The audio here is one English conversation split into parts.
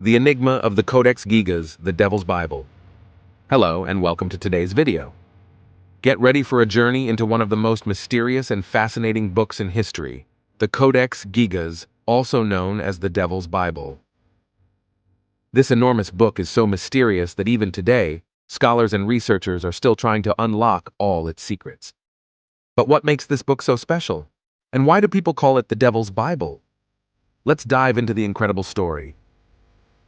The Enigma of the Codex Gigas, the Devil's Bible. Hello, and welcome to today's video. Get ready for a journey into one of the most mysterious and fascinating books in history, the Codex Gigas, also known as the Devil's Bible. This enormous book is so mysterious that even today, scholars and researchers are still trying to unlock all its secrets. But what makes this book so special? And why do people call it the Devil's Bible? Let's dive into the incredible story.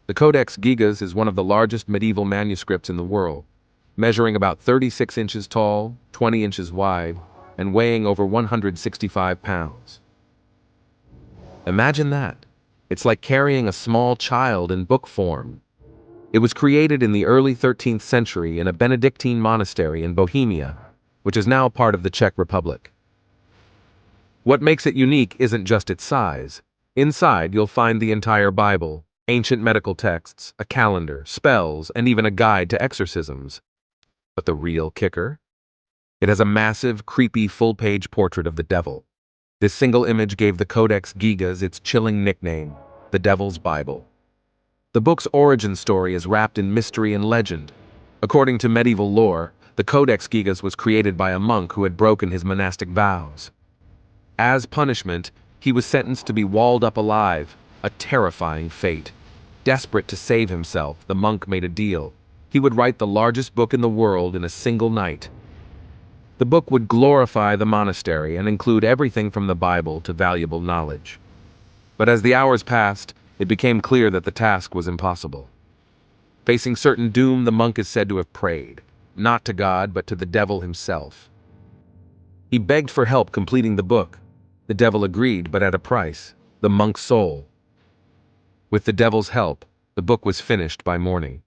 The Codex Gigas is one of the largest medieval manuscripts in the world, measuring about 36 inches tall, 20 inches wide, and weighing over 165 pounds. Imagine that. It's like carrying a small child in book form. It was created in the early 13th century in a Benedictine monastery in Bohemia, which is now part of the Czech Republic. What makes it unique isn't just its size. Inside, you'll find the entire Bible, ancient medical texts, a calendar, spells, and even a guide to exorcisms. But the real kicker? It has a massive, creepy, full-page portrait of the devil. This single image gave the Codex Gigas its chilling nickname, the Devil's Bible. The book's origin story is wrapped in mystery and legend. According to medieval lore, the Codex Gigas was created by a monk who had broken his monastic vows. As punishment, he was sentenced to be walled up alive, a terrifying fate. Desperate to save himself, the monk made a deal. He would write the largest book in the world in a single night. The book would glorify the monastery and include everything from the Bible to valuable knowledge. But as the hours passed, it became clear that the task was impossible. Facing certain doom, the monk is said to have prayed, not to God, but to the devil himself. He begged for help completing the book. The devil agreed, but at a price, the monk's soul. With the devil's help, the book was finished by morning.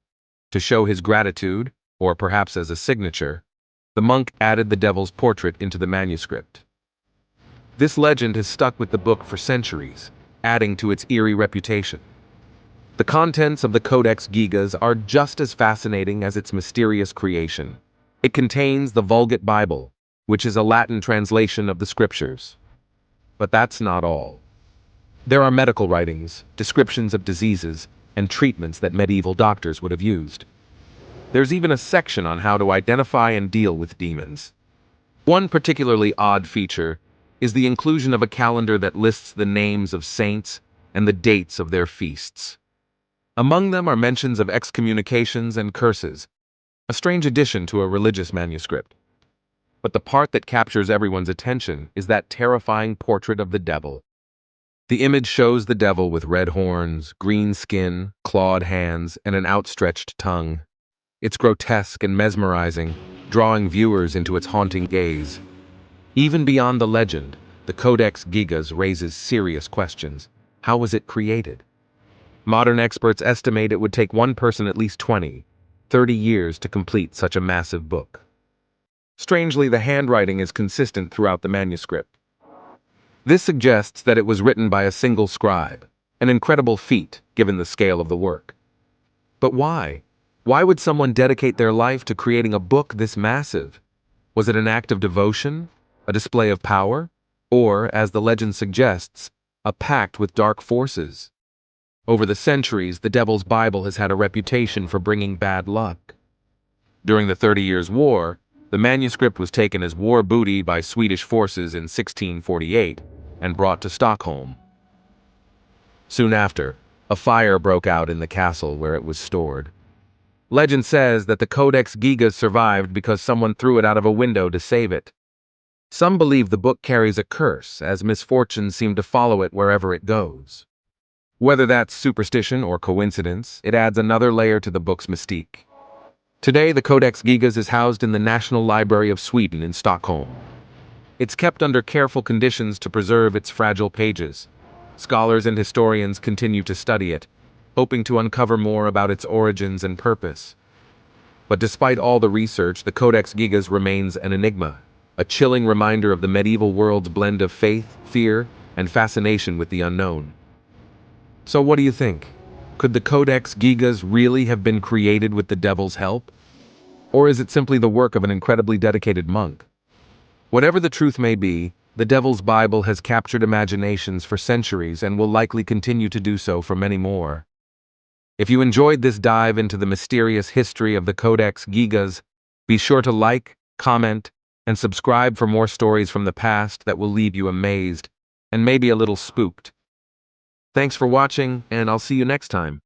To show his gratitude, or perhaps as a signature, the monk added the devil's portrait into the manuscript. This legend has stuck with the book for centuries, adding to its eerie reputation. The contents of the Codex Gigas are just as fascinating as its mysterious creation. It contains the Vulgate Bible, which is a Latin translation of the scriptures. But that's not all. There are medical writings, descriptions of diseases, and treatments that medieval doctors would have used. There's even a section on how to identify and deal with demons. One particularly odd feature is the inclusion of a calendar that lists the names of saints and the dates of their feasts. Among them are mentions of excommunications and curses, a strange addition to a religious manuscript. But the part that captures everyone's attention is that terrifying portrait of the devil. The image shows the devil with red horns, green skin, clawed hands, and an outstretched tongue. It's grotesque and mesmerizing, drawing viewers into its haunting gaze. Even beyond the legend, the Codex Gigas raises serious questions. How was it created? Modern experts estimate it would take one person at least 20, 30 years to complete such a massive book. Strangely, the handwriting is consistent throughout the manuscript. This suggests that it was written by a single scribe, an incredible feat given the scale of the work. But why? Why would someone dedicate their life to creating a book this massive? Was it an act of devotion, a display of power, or, as the legend suggests, a pact with dark forces? Over the centuries, the Devil's Bible has had a reputation for bringing bad luck. During the 30 Years' War, the manuscript was taken as war booty by Swedish forces in 1648 and brought to Stockholm. Soon after, a fire broke out in the castle where it was stored. Legend says that the Codex Gigas survived because someone threw it out of a window to save it. Some believe the book carries a curse, as misfortunes seem to follow it wherever it goes. Whether that's superstition or coincidence, it adds another layer to the book's mystique. Today, the Codex Gigas is housed in the National Library of Sweden in Stockholm. It's kept under careful conditions to preserve its fragile pages. Scholars and historians continue to study it, hoping to uncover more about its origins and purpose. But despite all the research, the Codex Gigas remains an enigma, a chilling reminder of the medieval world's blend of faith, fear, and fascination with the unknown. So what do you think? Could the Codex Gigas really have been created with the devil's help? Or is it simply the work of an incredibly dedicated monk? Whatever the truth may be, the Devil's Bible has captured imaginations for centuries and will likely continue to do so for many more. If you enjoyed this dive into the mysterious history of the Codex Gigas, be sure to like, comment, and subscribe for more stories from the past that will leave you amazed and maybe a little spooked. Thanks for watching, and I'll see you next time.